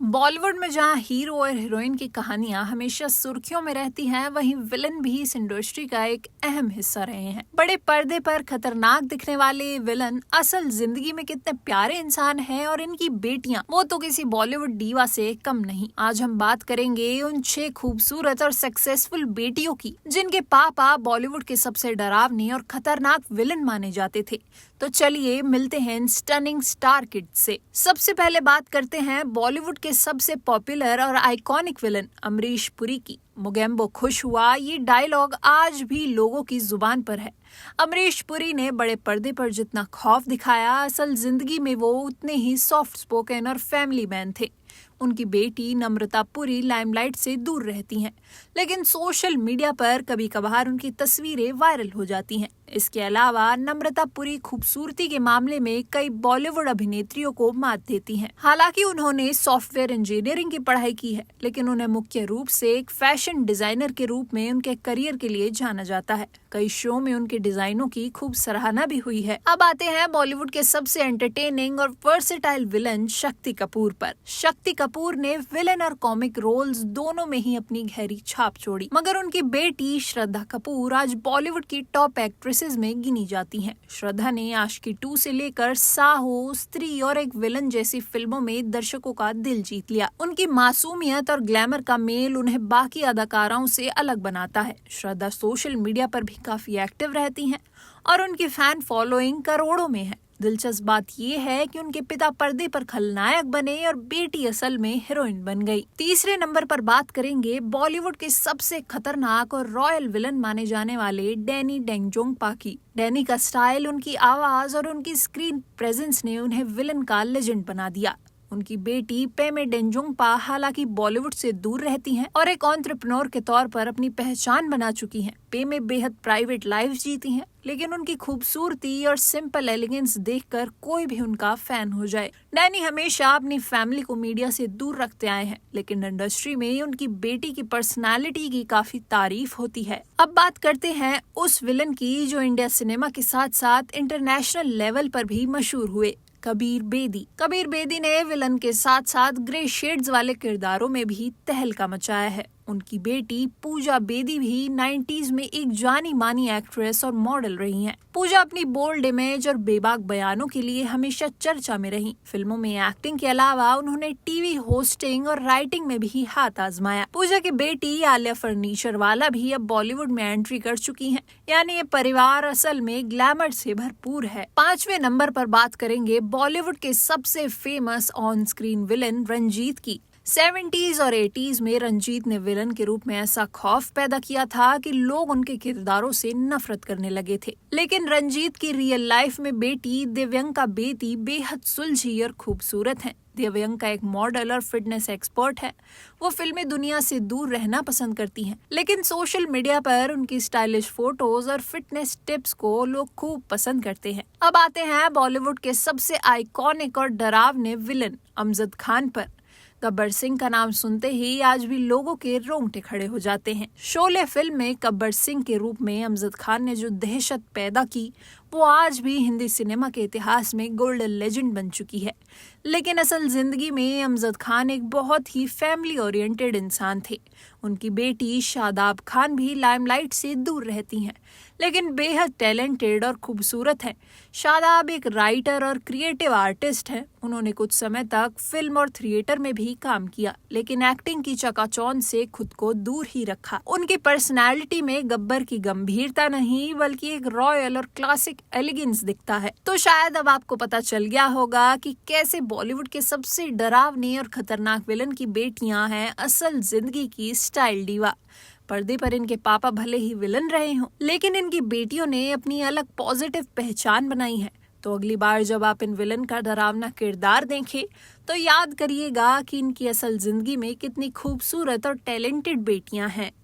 बॉलीवुड में जहां हीरो और हीरोइन की कहानियां हमेशा सुर्खियों में रहती हैं, वहीं विलन भी इस इंडस्ट्री का एक अहम हिस्सा रहे हैं। बड़े पर्दे पर खतरनाक दिखने वाले विलन असल जिंदगी में कितने प्यारे इंसान हैं और इनकी बेटियां वो तो किसी बॉलीवुड डीवा से कम नहीं। आज हम बात करेंगे उन 6 खूबसूरत और सक्सेसफुल बेटियों की जिनके पापा बॉलीवुड के सबसे डरावने और खतरनाक विलन माने जाते थे। तो चलिए मिलते हैं इन स्टनिंग स्टार किड्स से। सबसे पहले बात करते हैं बॉलीवुड के सबसे पॉपुलर और आइकॉनिक विलन अमरीश पुरी की। मोगेम्बो खुश हुआ, ये डायलॉग आज भी लोगों की जुबान पर है। अमरीश पुरी ने बड़े पर्दे पर जितना खौफ दिखाया, असल जिंदगी में वो उतने ही सॉफ्ट स्पोकन और फैमिली मैन थे। उनकी बेटी नम्रता पुरी लाइमलाइट से दूर रहती हैं, लेकिन सोशल मीडिया पर कभी कभार उनकी तस्वीरें वायरल हो जाती हैं। इसके अलावा नम्रता पुरी खूबसूरती के मामले में कई बॉलीवुड अभिनेत्रियों को मात देती हैं। हालांकि उन्होंने सॉफ्टवेयर इंजीनियरिंग की पढ़ाई की है, लेकिन उन्हें मुख्य रूप से एक फैशन डिजाइनर के रूप में उनके करियर के लिए जाना जाता है। कई शो में उनके डिजाइनों की खूब सराहना भी हुई है। अब आते हैं बॉलीवुड के सबसे एंटरटेनिंग और वर्सेटाइल विलन शक्ति कपूर पर। शक्ति कपूर ने विलन और कॉमिक रोल्स दोनों में ही अपनी गहरी छाप छोड़ी, मगर उनकी बेटी श्रद्धा कपूर आज बॉलीवुड की टॉप एक्ट्रेसेस में गिनी जाती हैं। श्रद्धा ने आशिकी 2 से लेकर साहो, स्त्री और एक विलन जैसी फिल्मों में दर्शकों का दिल जीत लिया। उनकी मासूमियत और ग्लैमर का मेल उन्हें बाकी अदाकाराओं से अलग बनाता है। श्रद्धा सोशल मीडिया पर भी काफी एक्टिव रहती हैं और उनकी फैन फॉलोइंग करोड़ों में है। दिलचस्प बात ये है कि उनके पिता पर्दे पर खलनायक बने और बेटी असल में हीरोइन बन गई। तीसरे नंबर पर बात करेंगे बॉलीवुड के सबसे खतरनाक और रॉयल विलन माने जाने वाले डैनी डेंजोंगपा की। डैनी का स्टाइल, उनकी आवाज और उनकी स्क्रीन प्रेजेंस ने उन्हें विलन का लेजेंड बना दिया। उनकी बेटी पेमे डेंजोंगपा हालांकि बॉलीवुड से दूर रहती हैं और एक एंटरप्रेन्योर के तौर पर अपनी पहचान बना चुकी हैं। पेमे बेहद प्राइवेट लाइफ जीती हैं, लेकिन उनकी खूबसूरती और सिंपल एलिगेंस देखकर कोई भी उनका फैन हो जाए। डैनी हमेशा अपनी फैमिली को मीडिया से दूर रखते आए हैं, लेकिन इंडस्ट्री में उनकी बेटी की पर्सनालिटी की काफी तारीफ होती है। अब बात करते हैं उस विलन की जो इंडिया सिनेमा के साथ साथ इंटरनेशनल लेवल पर भी मशहूर हुए, कबीर बेदी। कबीर बेदी ने विलन के साथ साथ ग्रे शेड्स वाले किरदारों में भी तहलका मचाया है। उनकी बेटी पूजा बेदी भी 90s में एक जानी मानी एक्ट्रेस और मॉडल रही हैं। पूजा अपनी बोल्ड इमेज और बेबाक बयानों के लिए हमेशा चर्चा में रही। फिल्मों में एक्टिंग के अलावा उन्होंने टीवी होस्टिंग और राइटिंग में भी हाथ आजमाया। पूजा की बेटी आलिया फर्नीचर वाला भी अब बॉलीवुड में एंट्री कर चुकी हैं, यानी ये परिवार असल में ग्लैमर से भरपूर है। 5वें नंबर पर बात करेंगे बॉलीवुड के सबसे famous on screen villain Ranjeet की। 70s और 80s में रंजीत ने विलन के रूप में ऐसा खौफ पैदा किया था कि लोग उनके किरदारों से नफरत करने लगे थे। लेकिन रंजीत की रियल लाइफ में बेटी दिव्यंका बेदी बेहद सुलझी और खूबसूरत हैं। दिव्यंका एक मॉडल और फिटनेस एक्सपर्ट है। वो फिल्मी दुनिया से दूर रहना पसंद करती हैं, लेकिन सोशल मीडिया पर उनकी स्टाइलिश फोटोज और फिटनेस टिप्स को लोग खूब पसंद करते हैं। अब आते हैं बॉलीवुड के सबसे आइकॉनिक और डरावने विलन अमजद खान पर। गब्बर सिंह का नाम सुनते ही आज भी लोगों के रोंगटे खड़े हो जाते हैं। शोले फिल्म में गब्बर सिंह के रूप में अमजद खान ने जो दहशत पैदा की, वो आज भी हिंदी सिनेमा के इतिहास में गोल्डन लेजेंड बन चुकी है। लेकिन असल जिंदगी में अमजद खान एक बहुत ही फैमिली ओरिएंटेड इंसान थे। उनकी बेटी शादाब खान भी लाइमलाइट से दूर रहती हैं, लेकिन बेहद टैलेंटेड और खूबसूरत हैं। शादाब एक राइटर और क्रिएटिव आर्टिस्ट हैं। उन्होंने कुछ समय तक फिल्म और थिएटर में भी काम किया, लेकिन एक्टिंग की चकाचौंध से खुद को दूर ही रखा। उनकी पर्सनैलिटी में गब्बर की गंभीरता नहीं, बल्कि एक रॉयल और क्लासिक एलिगेंस दिखता है। तो शायद अब आपको पता चल गया होगा कि कैसे बॉलीवुड के सबसे डरावने और खतरनाक विलन की बेटियां हैं असल जिंदगी की स्टाइल डीवा। पर्दे पर इनके पापा भले ही विलन रहे हों, लेकिन इनकी बेटियों ने अपनी अलग पॉजिटिव पहचान बनाई है। तो अगली बार जब आप इन विलन का डरावना किरदार देखें, तो याद करिएगा कि इनकी असल जिंदगी में कितनी खूबसूरत और टैलेंटेड बेटियां हैं।